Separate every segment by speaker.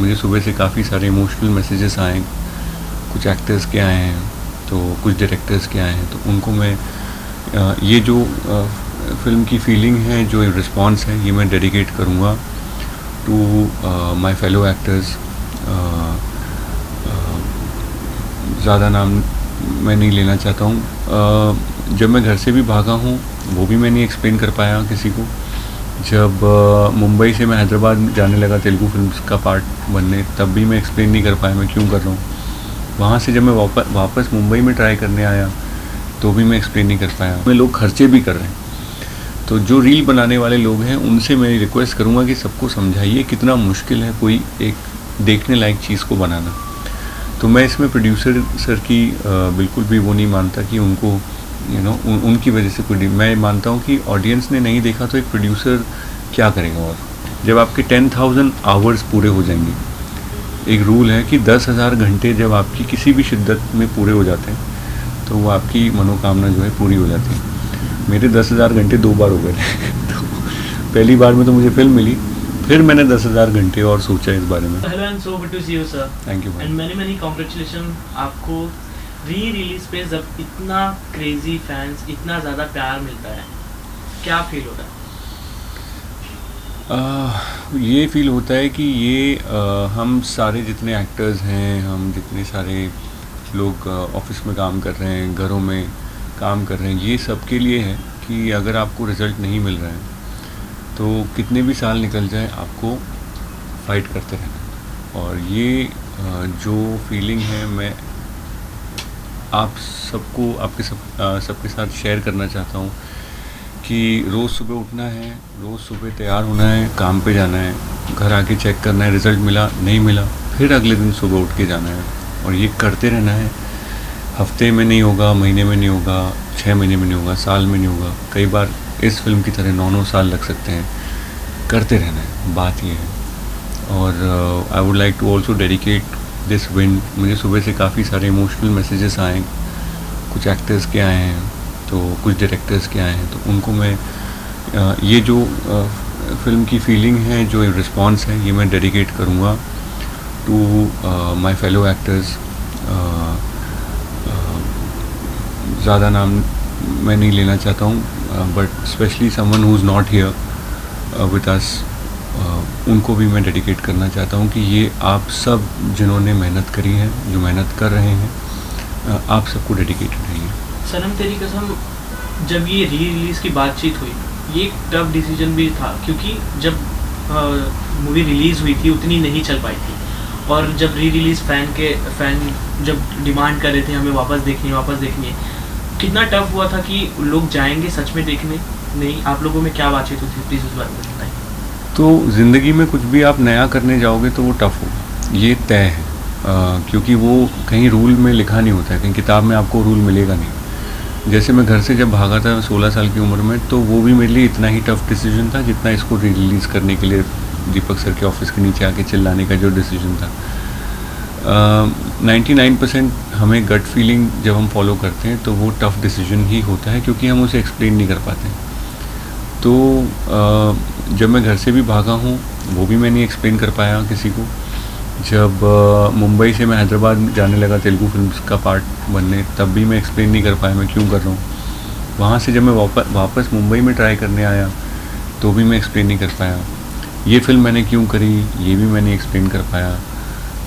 Speaker 1: मुझे सुबह से काफ़ी सारे इमोशनल मैसेजेस आए, कुछ एक्टर्स के आए हैं, तो कुछ डायरेक्टर्स के आए हैं, तो उनको मैं ये जो फ़िल्म की फीलिंग है, जो रिस्पॉन्स है, ये मैं डेडिकेट करूँगा टू माय फेलो एक्टर्स। ज़्यादा नाम मैं नहीं लेना चाहता हूँ। जब मैं घर से भी भागा हूँ, वो भी मैं नहीं एक्सप्लेन कर पाया किसी को। जब मुंबई से मैं हैदराबाद जाने लगा तेलुगु फिल्म्स का पार्ट बनने, तब भी मैं एक्सप्लेन नहीं कर पाया मैं क्यों कर रहा हूँ। वहाँ से जब मैं वापस मुंबई में ट्राई करने आया, तो भी मैं एक्सप्लेन नहीं कर पाया। मैं लोग खर्चे भी कर रहे हैं, तो जो रील बनाने वाले लोग हैं उनसे मैं रिक्वेस्ट करूँगा कि सबको समझाइए कितना मुश्किल है कोई एक देखने लायक चीज़ को बनाना। तो मैं इसमें प्रोड्यूसर सर की बिल्कुल भी वो नहीं मानता कि उनको उनकी वजह से कोई, मैं मानता हूँ कि ऑडियंस ने नहीं देखा तो एक प्रोड्यूसर क्या करेगा। और जब आपके 10,000 आवर्स पूरे हो जाएंगे, एक रूल है कि 10,000 घंटे जब आपकी किसी भी शिद्दत में पूरे हो जाते हैं, तो वो आपकी मनोकामना जो है पूरी हो जाती है। मेरे 10,000 घंटे 2 बार हो गए थे। तो पहली बार में तो मुझे फिल्म मिली, फिर मैंने 10,000 घंटे और सोचा इस बारे में।
Speaker 2: Hello and so good to see you sir.
Speaker 1: Thank you
Speaker 2: and many congratulation आपको री रिलीज पे जब इतना क्रेजी फैंस, इतना ज़्यादा प्यार मिलता है, क्या फील होता है?
Speaker 1: ये फील होता है कि ये हम सारे जितने एक्टर्स हैं, हम जितने सारे लोग ऑफिस में काम कर रहे हैं, घरों में काम कर रहे हैं, ये सबके लिए है कि अगर आपको रिज़ल्ट नहीं मिल रहा है तो कितने भी साल निकल जाए आपको फाइट करते रहना। और ये जो फीलिंग है मैं आप सबको सबके साथ शेयर करना चाहता हूँ कि रोज़ सुबह उठना है, रोज़ सुबह तैयार होना है, काम पे जाना है, घर आके चेक करना है रिज़ल्ट मिला नहीं मिला, फिर अगले दिन सुबह उठ के जाना है और ये करते रहना है। हफ्ते में नहीं होगा, महीने में नहीं होगा, 6 महीने में नहीं होगा, साल में नहीं होगा, कई बार इस फिल्म की तरह 9-9 साल लग सकते हैं। करते रहना है, बात ये है। और I would like to also dedicate this win. मुझे सुबह से काफ़ी सारे इमोशनल मैसेजेस आए, कुछ एक्टर्स के आए हैं, तो कुछ डायरेक्टर्स के आए हैं, तो उनको मैं ये जो फिल्म की फीलिंग है, जो रिस्पॉन्स है, ये मैं डेडिकेट करूँगा टू माय फेलो एक्टर्स। ज़्यादा नाम मैं नहीं लेना चाहता हूँ, but specially someone who is not here with us, उनको भी मैं डेडिकेट करना चाहता हूँ कि ये आप सब जिन्होंने मेहनत करी है, जो मेहनत कर रहे हैं, आप सबको डेडिकेटेड है ये।
Speaker 2: सनम तेरी कसम, जब ये री रिलीज़ की बातचीत हुई, ये एक टफ डिसीजन भी था क्योंकि जब मूवी रिलीज़ हुई थी उतनी नहीं चल पाई थी, और जब री रिलीज़ फ़ैन जब डिमांड कर रहे थे हमें वापस देखनी है, कितना टफ हुआ था कि लोग जाएंगे सच में देखने? नहीं, आप लोगों में क्या बातचीत होती है, प्लीज़ उस बारे में बताएं।
Speaker 1: तो ज़िंदगी में कुछ भी आप नया करने जाओगे तो वो टफ़ होगा, ये तय है। क्योंकि वो कहीं रूल में लिखा नहीं होता है, कहीं किताब में आपको रूल मिलेगा नहीं। जैसे मैं घर से जब भागा था 16 साल की उम्र में, तो वो भी मेरे लिए इतना ही टफ़ डिसीजन था जितना इसको री रिलीज़ करने के लिए दीपक सर के ऑफिस के नीचे आके चिल्लाने का जो डिसीजन था। 99% हमें गट फीलिंग जब हम फॉलो करते हैं तो वो टफ़ डिसीजन ही होता है, क्योंकि हम उसे एक्सप्लेन नहीं कर पाते। तो जब मैं घर से भी भागा हूँ, वो भी मैं नहीं एक्सप्लेन कर पाया किसी को। जब मुंबई से मैं हैदराबाद जाने लगा तेलुगु फिल्म्स का पार्ट बनने, तब भी मैं एक्सप्लेन नहीं कर पाया मैं क्यों कर रहा हूँ। वहाँ से जब मैं वापस मुंबई में ट्राई करने आया, तो भी मैं एक्सप्लेन नहीं कर पाया। ये फ़िल्म मैंने क्यों करी, ये भी मैंने एक्सप्लेन कर पाया।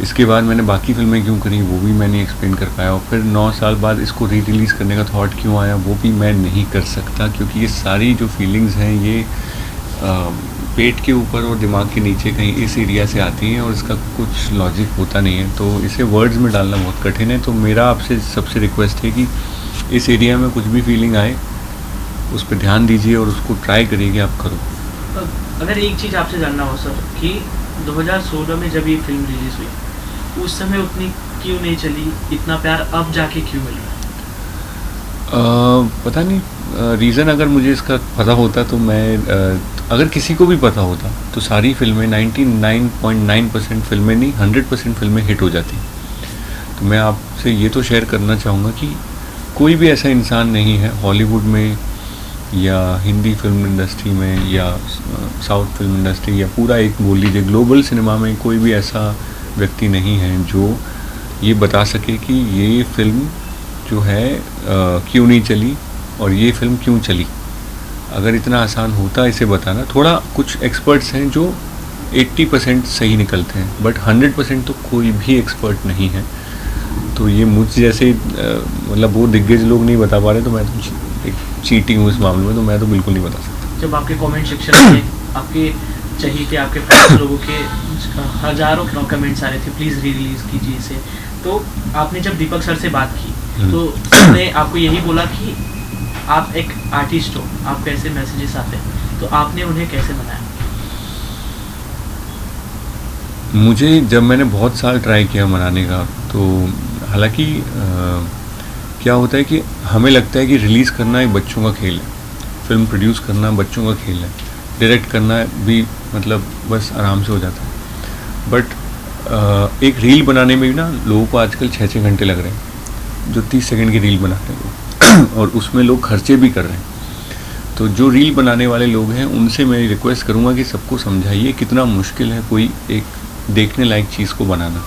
Speaker 1: इसके बाद मैंने बाकी फ़िल्में क्यों करी, वो भी मैं नहीं एक्सप्लेन कर पाया। और फिर 9 साल बाद इसको री रिलीज़ करने का थॉट क्यों आया, वो भी मैं नहीं कर सकता, क्योंकि ये सारी जो फीलिंग्स हैं ये पेट के ऊपर और दिमाग के नीचे कहीं इस एरिया से आती हैं, और इसका कुछ लॉजिक होता नहीं है, तो इसे वर्ड्स में डालना बहुत कठिन है। तो मेरा आपसे सबसे रिक्वेस्ट है कि इस एरिया में कुछ भी फीलिंग आए, उस पर ध्यान दीजिए और उसको ट्राई करिए कि आप करो।
Speaker 2: अगर एक चीज़ आपसे जानना हो सर, कि 2016 में जब ये फिल्म रिलीज़ हुई, उस समय उतनी क्यों नहीं चली, इतना प्यार अब जाके क्यों मिल रहा है?
Speaker 1: पता नहीं, रीज़न अगर मुझे इसका पता होता तो मैं अगर किसी को भी पता होता तो सारी फिल्में 99.9% फिल्में नहीं 100% फिल्में हिट हो जाती। तो मैं आपसे ये तो शेयर करना चाहूँगा कि कोई भी ऐसा इंसान नहीं है हॉलीवुड में या हिंदी फिल्म इंडस्ट्री में या साउथ फिल्म इंडस्ट्री या पूरा एक बोल लीजिए ग्लोबल सिनेमा में कोई भी ऐसा व्यक्ति नहीं है जो ये बता सके कि ये फिल्म जो है क्यों नहीं चली और ये फिल्म क्यों चली। अगर इतना आसान होता इसे बताना, थोड़ा कुछ एक्सपर्ट्स हैं जो 80% सही निकलते हैं, बट 100% तो कोई भी एक्सपर्ट नहीं है। तो ये मुझ जैसे मतलब वो दिग्गज लोग नहीं बता पा रहे, तो मैं तो एक चीटिंग हूँ इस मामले में, तो मैं तो बिल्कुल नहीं बता सकता।
Speaker 2: जब आपके कमेंट सेक्शन में आपके चाहिए आपके फैंस लोगों के हज़ारों कमेंट्स आ रहे थे प्लीज़ री रिलीज़ कीजिए इसे, तो आपने जब दीपक सर से बात की तो उसने आपको यही बोला कि आप एक आर्टिस्ट हो, आपको ऐसे मैसेजेस आते हैं, तो आपने उन्हें कैसे बनाया?
Speaker 1: मुझे जब मैंने बहुत साल ट्राई किया मनाने का, तो हालांकि क्या होता है कि हमें लगता है कि रिलीज़ करना एक बच्चों का खेल है, फिल्म प्रोड्यूस करना बच्चों का खेल है, डायरेक्ट करना भी मतलब बस आराम से हो जाता है। बट एक रील बनाने में भी ना लोगों को आजकल 6-6 घंटे लग रहे हैं, जो 30 सेकंड की रील बनाते हैं और उसमें लोग खर्चे भी कर रहे हैं। तो जो रील बनाने वाले लोग हैं उनसे मैं रिक्वेस्ट करूँगा कि सबको समझाइए कितना मुश्किल है कोई एक देखने लायक चीज़ को बनाना।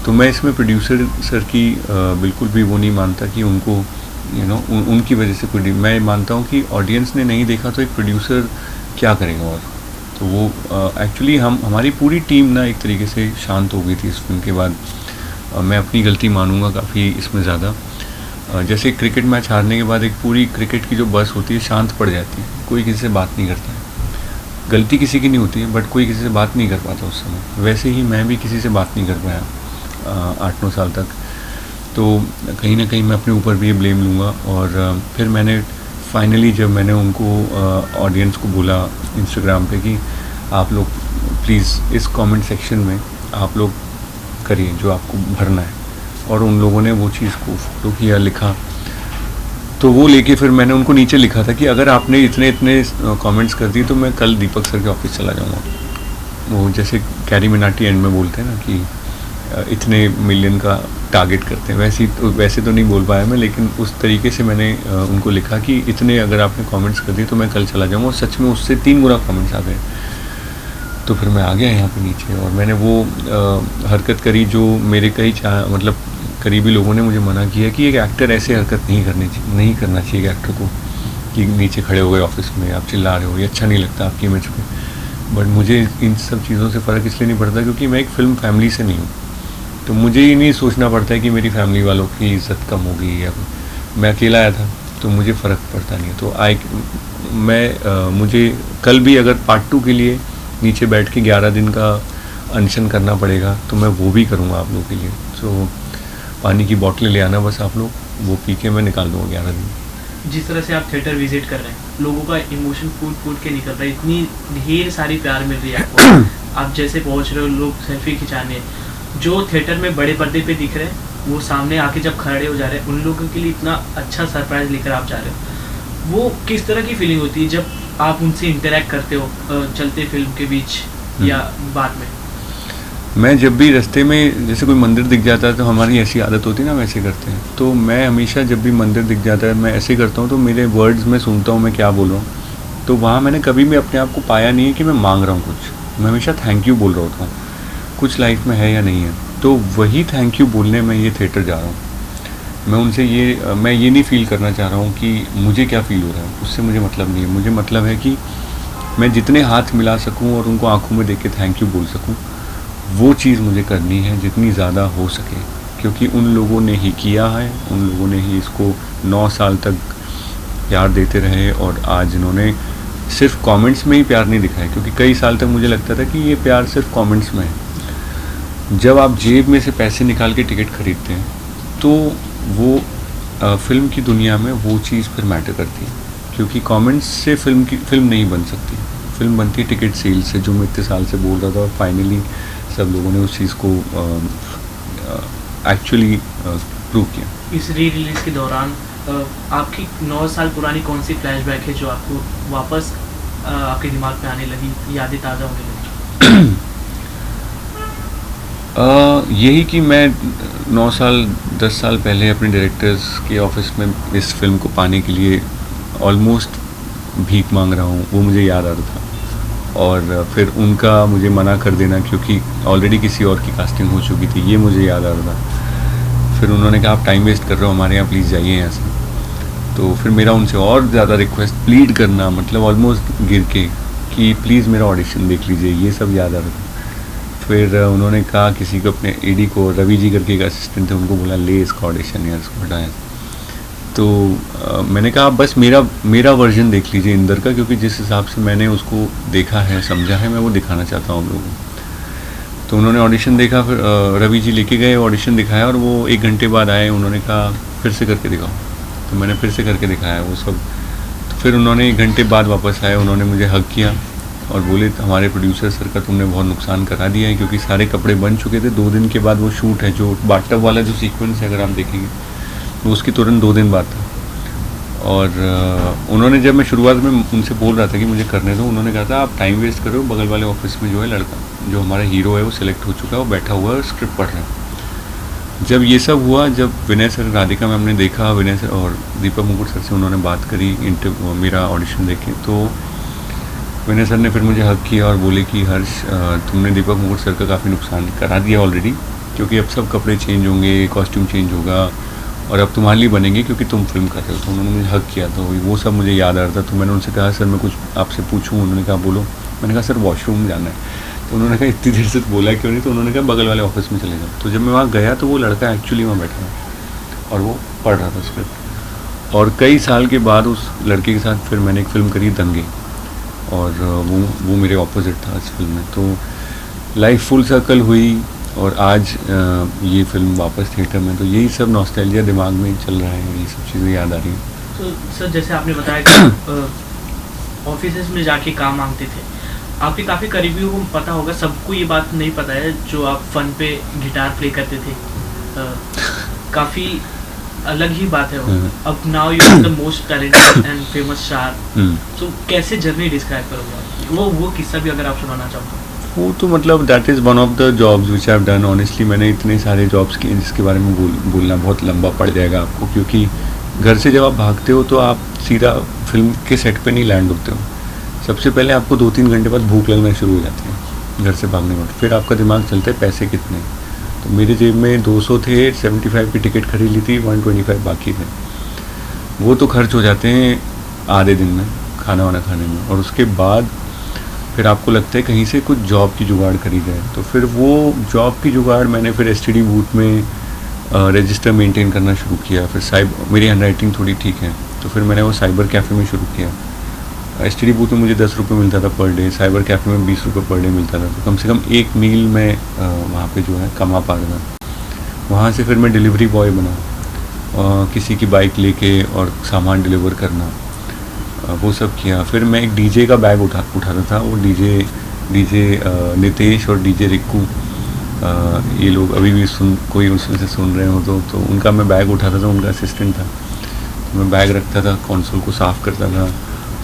Speaker 1: तो मैं इसमें प्रोड्यूसर सर की बिल्कुल भी वो नहीं मानता कि उनको उनकी वजह से कोई, मैं मानता हूँ कि ऑडियंस ने नहीं देखा तो एक प्रोड्यूसर क्या करेगा। और तो वो एक्चुअली हमारी पूरी टीम ना एक तरीके से शांत हो गई थी इस फिल्म के बाद। मैं अपनी गलती मानूंगा काफ़ी इसमें ज़्यादा। जैसे क्रिकेट मैच हारने के बाद एक पूरी क्रिकेट की जो बस होती है शांत पड़ जाती है, कोई किसी से बात नहीं करता है, गलती किसी की नहीं होती है बट कोई किसी से बात नहीं कर पाता उस समय। वैसे ही मैं भी किसी से बात नहीं कर पाया 8-9 साल तक। तो कहीं ना कहीं मैं अपने ऊपर भी ये ब्लेम लूँगा। और फिर मैंने फाइनली जब मैंने उनको ऑडियंस को बोला इंस्टाग्राम पे कि आप लोग प्लीज़ इस कमेंट सेक्शन में आप लोग करिए जो आपको भरना है, और उन लोगों ने वो चीज़ को फॉलो किया, लिखा। तो वो लेके फिर मैंने उनको नीचे लिखा था कि अगर आपने इतने इतने कमेंट्स कर दिए तो मैं कल दीपक सर के ऑफिस चला जाऊँगा। वो जैसे कैरी मिनाटी एंड में बोलते हैं ना कि इतने मिलियन का टारगेट करते हैं, वैसे तो नहीं बोल पाया मैं, लेकिन उस तरीके से मैंने उनको लिखा कि इतने अगर आपने कमेंट्स कर दिए तो मैं कल चला जाऊँगा। और सच में उससे 3 गुना कमेंट्स आ गए। तो फिर मैं आ गया यहाँ पे नीचे, और मैंने वो हरकत करी जो मेरे कई मतलब करीबी लोगों ने मुझे मना किया कि एक एक्टर ऐसे हरकत नहीं करना चाहिए एक एक्टर को, कि नीचे खड़े हो गए ऑफिस में आप चिल्ला रहे हो, ये अच्छा नहीं लगता आपकी इमेज पे। बट मुझे इन सब चीज़ों से फ़र्क इसलिए नहीं पड़ता क्योंकि मैं एक फ़िल्म फैमिली से नहीं हूँ। तो मुझे ये नहीं सोचना पड़ता है कि मेरी फैमिली वालों की इज़्ज़त कम होगी, या मैं अकेला आया था तो मुझे फ़र्क पड़ता नहीं है। तो मुझे कल भी अगर पार्ट 2 के लिए नीचे बैठ के 11 दिन का अनशन करना पड़ेगा तो मैं वो भी करूँगा आप लोगों के लिए। तो पानी की बोतलें ले आना बस आप लोग, वो पी के मैं निकाल दूँगा 11 दिन।
Speaker 2: जिस तरह से आप थिएटर विजिट कर रहे हैं, लोगों का इमोशन फूट के निकल रहा है, इतनी ढेर सारी प्यार मिल रही है आपको। आप जैसे पहुंच रहे हो, लोग सेल्फी खिंचाने, जो थिएटर में बड़े पर्दे पे दिख रहे हैं वो सामने आके जब खड़े हो जा रहे हैं, उन लोगों के लिए इतना अच्छा सरप्राइज लेकर आप जा रहे हो। वो किस तरह की फीलिंग होती है जब आप उनसे इंटरेक्ट करते हो चलते फिल्म के बीच या बाद में?
Speaker 1: मैं जब भी रास्ते में जैसे कोई मंदिर दिख जाता है तो हमारी ऐसी आदत होती है ना, वैसे करते हैं। तो मैं हमेशा जब भी मंदिर दिख जाता है मैं ऐसे करता हूँ, तो मेरे वर्ड्स में सुनता हूँ मैं क्या बोल रहा हूँ। तो वहाँ मैंने कभी भी अपने आप को पाया नहीं है कि मैं मांग रहा हूँ कुछ, मैं हमेशा थैंक यू बोल रहा होता हूँ, कुछ लाइफ में है या नहीं है। तो वही थैंक यू बोलने में ये थिएटर जा रहा हूँ। मैं ये नहीं फ़ील करना चाह रहा हूँ कि मुझे क्या फ़ील हो रहा है, उससे मुझे मतलब नहीं है। मुझे मतलब है कि मैं जितने हाथ मिला सकूँ और उनको आँखों में देख के थैंक यू बोल सकूँ, वो चीज़ मुझे करनी है जितनी ज़्यादा हो सके, क्योंकि उन लोगों ने ही किया है, उन लोगों ने ही इसको 9 साल तक प्यार देते रहे, और आज इन्होंने सिर्फ कमेंट्स में ही प्यार नहीं दिखाया, क्योंकि कई साल तक मुझे लगता था कि ये प्यार सिर्फ कमेंट्स में है। जब आप जेब में से पैसे निकाल के टिकट खरीदते हैं तो वो फिल्म की दुनिया में वो चीज़ फिर मैटर करती है, क्योंकि कमेंट्स से फिल्म नहीं बन सकती। फिल्म बनती है टिकट सेल से, जो मैं इतने साल से बोल रहा था, और फाइनली सब लोगों ने उस चीज़ को एक्चुअली प्रूव किया।
Speaker 2: इस री रिलीज़ के दौरान आपकी 9 साल पुरानी कौन सी फ्लैशबैक है जो आपको वापस आपके दिमाग में आने लगी, यादें ताज़ा होने लगी?
Speaker 1: यही कि मैं 9 साल 10 साल पहले अपने डायरेक्टर्स के ऑफिस में इस फिल्म को पाने के लिए ऑलमोस्ट भीख मांग रहा हूँ, वो मुझे याद आ रहा था। और फिर उनका मुझे मना कर देना क्योंकि ऑलरेडी किसी और की कास्टिंग हो चुकी थी, ये मुझे याद आ रहा था। फिर उन्होंने कहा आप टाइम वेस्ट कर रहे हो, हमारे यहाँ प्लीज़ जाइए यहाँ से। तो फिर मेरा उनसे और ज़्यादा रिक्वेस्ट, प्लीड करना, मतलब ऑलमोस्ट गिर के, कि प्लीज़ मेरा ऑडिशन देख लीजिए, ये सब याद आ रहा था। फिर उन्होंने कहा किसी को, अपने एडी को, रवि जी करके एक असिस्टेंट थे, उनको बोला ले इसका ऑडिशन यार, इसको हटाएं। तो मैंने कहा बस मेरा वर्जन देख लीजिए इंदर का, क्योंकि जिस हिसाब से मैंने उसको देखा है, समझा है, मैं वो दिखाना चाहता हूँ आप लोगों को। तो उन्होंने ऑडिशन देखा, फिर रवि जी लेके गए, ऑडिशन दिखाया, और वो 1 घंटे बाद आए, उन्होंने कहा फिर से करके दिखाओ। तो मैंने फिर से करके दिखाया वो सब। तो फिर उन्होंने 1 घंटे बाद वापस आए, उन्होंने मुझे हग किया और बोले हमारे प्रोड्यूसर सर का तुमने बहुत नुकसान करा दिया है, क्योंकि सारे कपड़े बन चुके थे। 2 दिन के बाद वो शूट है, जो बाथटब वाला जो सीक्वेंस है अगर आप देखेंगे, वो उसकी तुरंत 2 दिन बाद था। और उन्होंने, जब मैं शुरुआत में उनसे बोल रहा था कि मुझे करने दो, उन्होंने कहा था आप टाइम वेस्ट करो, बगल वाले ऑफिस में जो है लड़का, जो हमारा हीरो है वो सिलेक्ट हो चुका है, वो बैठा हुआ है, स्क्रिप्ट पढ़ रहा है। जब ये सब हुआ, जब विनय सर, राधिका मैम ने देखा, विनय सर और दीपक मुकुट सर से उन्होंने बात करी मेरा ऑडिशन देखे, तो विनय सर ने फिर मुझे हक किया और बोले कि हर्ष तुमने दीपक मुकुट सर का काफ़ी नुकसान करा दिया ऑलरेडी, क्योंकि अब सब कपड़े चेंज होंगे, कॉस्ट्यूम चेंज होगा, और अब तुम्हारे लिए बनेंगे क्योंकि तुम फिल्म कर रहे हो। तो उन्होंने मुझे हक किया, तो वो सब मुझे याद आ रहा था। तो मैंने उनसे कहा सर मैं कुछ आपसे पूछूं, उन्होंने कहा बोलो। मैंने कहा सर वॉशरूम जाना है। तो उन्होंने कहा इतनी देर से बोला क्यों नहीं? तो उन्होंने कहा बगल वाले ऑफिस में चले जाओ। तो जब मैं वहाँ गया तो वो लड़का एक्चुअली वहाँ बैठा था और वो पढ़ रहा था स्क्रिप्ट। और कई साल के बाद उस लड़के के साथ फिर मैंने एक फ़िल्म करी दंगे, और वो मेरे ऑपोजिट था इस फिल्म में। तो लाइफ फुल सर्कल हुई और आज ये फिल्म वापस थिएटर में। तो यही सब नॉस्टैल्जिया दिमाग में चल रहा है, ये सब चीज़ें याद आ रही हैं।
Speaker 2: तो सर जैसे आपने बताया कि ऑफिस में जाके काम मांगते थे, आपके काफ़ी करीबियों को पता होगा, सबको ये बात नहीं पता है जो आप फन पे गिटार प्ले करते थे, काफ़ी अलग ही बात है वो। अब now you are the most talented and famous star, तो कैसे जर्नी डिस्क्राइब करोगे वो किस्सा भी अगर आप सुनाना चाहो तो?
Speaker 1: वो तो मतलब that is one of the jobs which I have done. Honestly मैंने इतने सारे जॉब्स किए जिसके बारे में बोलना बहुत लंबा पड़ जाएगा आपको, क्योंकि घर से जब आप भागते हो तो आप सीधा फिल्म के सेट पे नहीं लैंड होते हो। सबसे पहले आपको 2-3 घंटे बाद भूख लगना शुरू हो जाती है घर से भागने में। फिर आपका दिमाग चलता है पैसे कितने। तो मेरे जेब में 200 थे, 75 की टिकट खरीद ली थी, 125 बाकी थे। वो तो खर्च हो जाते हैं आधे दिन में खाना वाना खाने में। और उसके बाद फिर आपको लगता है कहीं से कुछ जॉब की जुगाड़ करी जाए। तो फिर वो जॉब की जुगाड़ मैंने फिर STD बूथ में रजिस्टर मेंटेन करना शुरू किया। फिर मेरी हैंडराइटिंग थोड़ी ठीक है तो फिर मैंने वो साइबर कैफ़े में शुरू किया। STD बूथ में मुझे 10 रुपये मिलता था पर डे, साइबर कैफ़े में 20 रुपये पर डे मिलता था। तो कम से कम एक मील में वहाँ पे जो है कमा पा रहा था। वहाँ से फिर मैं डिलीवरी बॉय बना, किसी की बाइक लेके और सामान डिलीवर करना, वो सब किया। फिर मैं एक DJ का बैग उठाता था। वो DJ नितेश और DJ रिक्कू, ये लोग अभी भी कोई उसमें से सुन रहे हो तो उनका मैं बैग उठाता था, उनका असिस्टेंट था। तो मैं बैग रखता था, कंसोल को साफ़ करता था।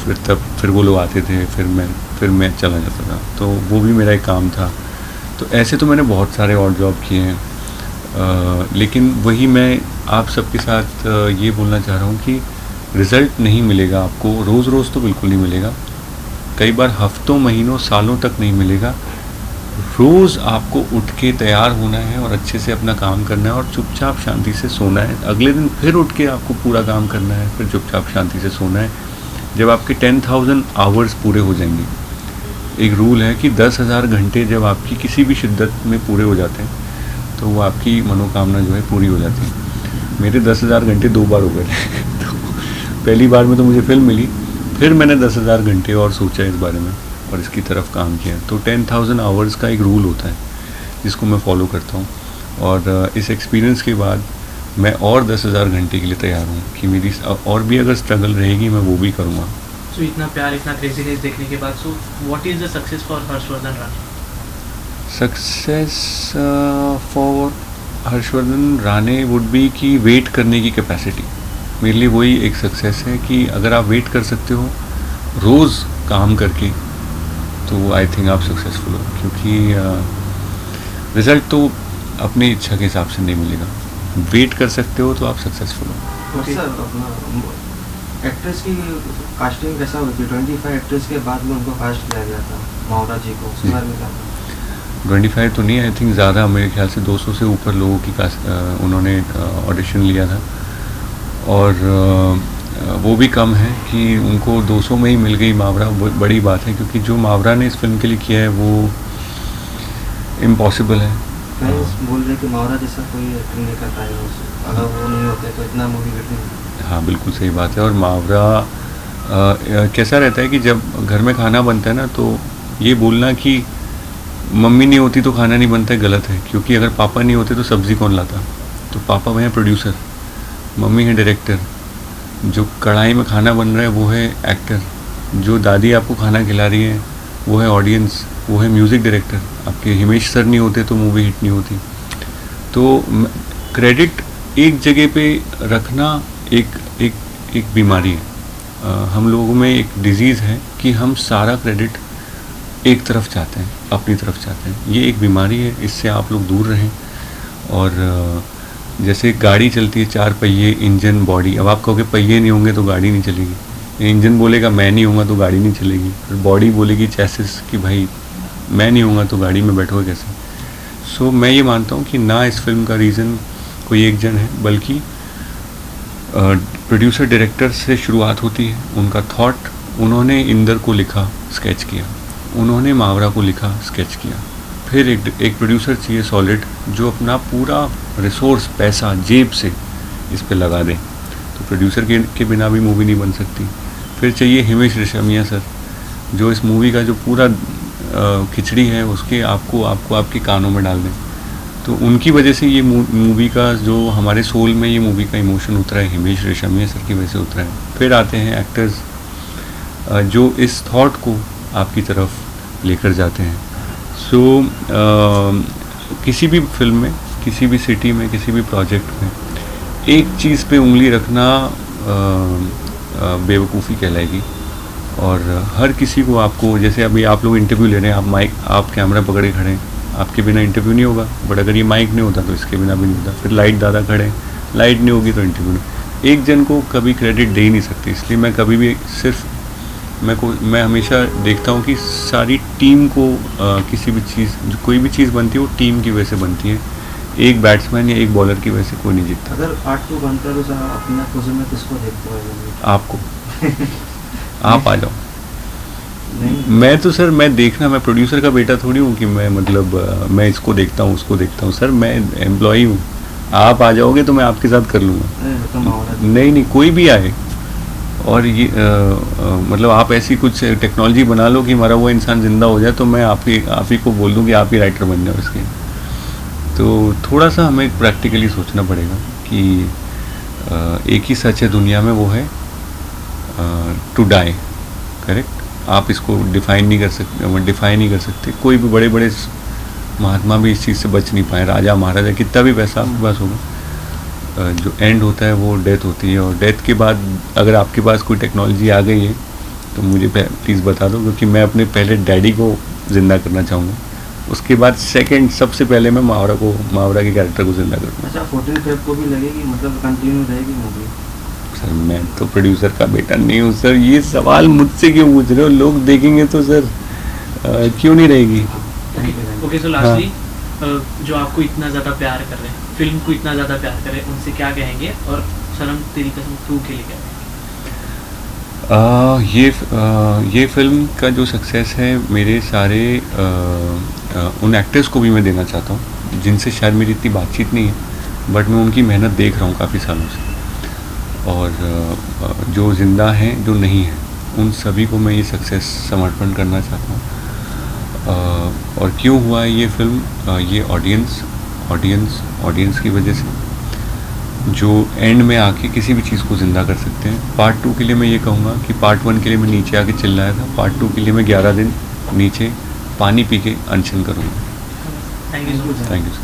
Speaker 1: फिर वो लोग आते थे, फिर मैं चला जाता था। तो वो भी मेरा एक काम था। तो ऐसे तो मैंने बहुत सारे और जॉब किए हैं, लेकिन वही मैं आप सबके साथ ये बोलना चाह रहा हूँ कि रिज़ल्ट नहीं मिलेगा आपको रोज़ रोज़, तो बिल्कुल नहीं मिलेगा। कई बार हफ्तों, महीनों, सालों तक नहीं मिलेगा। रोज़ आपको उठ के तैयार होना है और अच्छे से अपना काम करना है और चुपचाप शांति से सोना है। अगले दिन फिर उठ के आपको पूरा काम करना है, फिर चुपचाप शांति से सोना है। जब आपके 10,000 आवर्स पूरे हो जाएंगे, एक रूल है कि 10,000 घंटे जब आपकी किसी भी शिद्दत में पूरे हो जाते हैं तो वो आपकी मनोकामना जो है पूरी हो जाती है। मेरे 10,000 घंटे 2 बार हो गए थे। तो पहली बार में तो मुझे फिल्म मिली, फिर मैंने 10,000 घंटे और सोचा इस बारे में और इसकी तरफ काम किया। तो 10,000 आवर्स का एक रूल होता है जिसको मैं फॉलो करता हूँ। और इस एक्सपीरियंस के बाद मैं और 10,000 घंटे के लिए तैयार हूँ कि मेरी और भी अगर स्ट्रगल रहेगी मैं वो भी करूँगा।
Speaker 2: सो इतना प्यार, इतना क्रेजीनेस देखने के बाद, so what is the success for Harshvardhan Rane?
Speaker 1: Success for Harshvardhan Rane would be कि वेट करने की कैपेसिटी। मेरे लिए वही एक सक्सेस है कि अगर आप वेट कर सकते हो रोज़ काम करके, तो आई थिंक आप सक्सेसफुल हो। क्योंकि रिज़ल्ट तो अपनी इच्छा के हिसाब से नहीं मिलेगा। वेट कर सकते हो तो आप सक्सेसफुल हो।
Speaker 3: सर अपना एक्ट्रेस की कास्टिंग कैसा हुई थी? 25 एक्ट्रेस के बाद में उनको कास्ट किया गया था मावरा जी को, उसके बारे में क्या था?
Speaker 1: 25 तो नहीं, आई थिंक ज़्यादा, मेरे ख्याल से 200 से ऊपर लोगों की उन्होंने ऑडिशन लिया था। और वो भी कम है कि उनको 200 में ही मिल गई मावरा, बड़ी बात है, क्योंकि जो मावरा ने इस फिल्म के लिए किया है वो इम्पॉसिबल है।
Speaker 3: फैंस बोल रहे कि मावरा जैसा कोई एक्टिंग नहीं कर पाएगा, अगर वो नहीं होते तो इतना मूवी हिट नहीं।
Speaker 1: हाँ बिल्कुल सही बात है। और मावरा कैसा रहता है कि जब घर में खाना बनता है ना, तो ये बोलना कि मम्मी नहीं होती तो खाना नहीं बनता है गलत है, क्योंकि अगर पापा नहीं होते तो सब्ज़ी कौन लाता। तो पापा हैं प्रोड्यूसर, मम्मी है डायरेक्टर, जो कढ़ाई में खाना बन रहा है वो है एक्टर, जो दादी आपको खाना खिला रही है वो है ऑडियंस, वो है म्यूज़िक डायरेक्टर। आपके हिमेश सर नहीं होते तो मूवी हिट नहीं होती। तो क्रेडिट एक जगह पे रखना एक एक एक बीमारी है। हम लोगों में एक डिजीज़ है कि हम सारा क्रेडिट एक तरफ चाहते हैं, अपनी तरफ चाहते हैं। ये एक बीमारी है, इससे आप लोग दूर रहें। और जैसे गाड़ी चलती है, 4 पहिए, इंजन, बॉडी। अब आप कहोगे पहिए नहीं होंगे तो गाड़ी नहीं चलेगी, इंजन बोलेगा मैं नहीं होऊंगा तो गाड़ी नहीं चलेगी, फिर बॉडी बोलेगी चैसिस कि भाई मैं नहीं होऊंगा तो गाड़ी में बैठोगे कैसे। सो मैं ये मानता हूँ कि ना इस फिल्म का रीज़न कोई एक जन है, बल्कि प्रोड्यूसर डायरेक्टर से शुरुआत होती है। उनका थॉट, उन्होंने इंदर को लिखा, स्केच किया, उन्होंने मावरा को लिखा, स्केच किया, फिर एक प्रोड्यूसर चाहिए सॉलिड जो अपना पूरा रिसोर्स, पैसा जेब से इस पे लगा दे। तो प्रोड्यूसर के बिना भी मूवी नहीं बन सकती। फिर चाहिए हिमेश रेशमिया सर, जो इस मूवी का जो पूरा खिचड़ी है उसके आपको आपके कानों में डाल दें। तो उनकी वजह से ये मूवी का जो हमारे सोल में ये मूवी का इमोशन उतरा है, हिमेश रेशमिया सर की वजह से उतरा है। फिर आते हैं एक्टर्स जो इस थॉट को आपकी तरफ लेकर जाते हैं। सो किसी भी फिल्म में, किसी भी सिटी में, किसी भी प्रोजेक्ट में एक चीज़ पे उंगली रखना बेवकूफ़ी कहलाएगी। और हर किसी को आपको, जैसे अभी आप लोग इंटरव्यू ले रहे हैं, आप कैमरा पकड़े खड़े हैं, आपके बिना इंटरव्यू नहीं होगा। बट अगर ये माइक नहीं होता तो इसके बिना भी नहीं होता। फिर लाइट ज़्यादा खड़े, लाइट नहीं होगी तो इंटरव्यू नहीं। एक जन को कभी क्रेडिट दे ही नहीं सकती। इसलिए मैं कभी भी सिर्फ मैं हमेशा देखता हूँ कि सारी टीम को किसी भी चीज़, जो कोई भी चीज़ बनती है वो टीम की वजह से बनती है। एक बैट्समैन या एक बॉलर की वजह से कोई नहीं जीतता।
Speaker 3: अगर पार्ट 2 बनता है तो अपना पोजीशन में किसको देखते हो?
Speaker 1: आपको आप आ जाओ। मैं तो सर, मैं प्रोड्यूसर का बेटा थोड़ी हूँ कि मैं मतलब मैं इसको देखता हूँ उसको देखता हूँ। सर मैं एम्प्लॉई हूँ, आप आ जाओगे तो मैं आपके साथ कर लूँगा। नहीं, कोई भी आए। और ये मतलब आप ऐसी कुछ टेक्नोलॉजी बना लो कि हमारा वो इंसान ज़िंदा हो जाए, तो मैं आप ही को बोल दूँ कि आप ही राइटर बन जाओ इसके। तो थोड़ा सा हमें प्रैक्टिकली सोचना पड़ेगा कि एक ही सच है दुनिया में, वो है टू डाई। करेक्ट। आप इसको डिफ़ाइन नहीं कर सकते। कोई भी बड़े बड़े महात्मा भी इस चीज़ से बच नहीं पाए। राजा महाराजा, कितना भी पैसा आपके पास होगा, जो एंड होता है वो डेथ होती है। और डेथ के बाद अगर आपके पास कोई टेक्नोलॉजी आ गई है तो मुझे प्लीज़ बता दो, क्योंकि मैं अपने पहले डैडी को ज़िंदा करना चाहूँगा। उसके बाद सेकंड सबसे पहले मैं मावरा के कैरेक्टर को ज़िंदा करूँगा।
Speaker 3: अच्छा, 14 फेब को भी लगेगी, मतलब कंटिन्यू रहेगी मूवी?
Speaker 1: सर मैं तो प्रोड्यूसर का बेटा नहीं हूँ सर, ये सवाल मुझसे क्यों पूछ रहे हो? लोग देखेंगे तो सर क्यों नहीं रहेगी।
Speaker 2: ओके, सो लास्टली जो आपको इतना ज़्यादा प्यार कर रहे हैं, फिल्म को इतना ज़्यादा प्यार कर रहे हैं, उनसे क्या कहेंगे? और सनम तेरी कसम 2 के लिए क्या कहेंगे?
Speaker 1: ये फिल्म का जो सक्सेस है, मेरे सारे उन एक्टर्स को भी मैं देना चाहता हूँ जिनसे शायद मेरी इतनी बातचीत नहीं है, बट मैं उनकी मेहनत देख रहा हूँ काफ़ी सालों से। और जो ज़िंदा हैं, जो नहीं हैं, उन सभी को मैं ये सक्सेस समर्पण करना चाहता हूँ। और क्यों हुआ है ये फिल्म? ये ऑडियंस की वजह से, जो एंड में आके किसी भी चीज़ को ज़िंदा कर सकते हैं। पार्ट 2 के लिए मैं ये कहूँगा कि पार्ट 1 के लिए मैं नीचे आके चिल्लाया था, पार्ट 2 के लिए मैं 11 दिन नीचे पानी पी के अनशन करूँगा।
Speaker 2: Thank you so much.
Speaker 1: Thank you sir.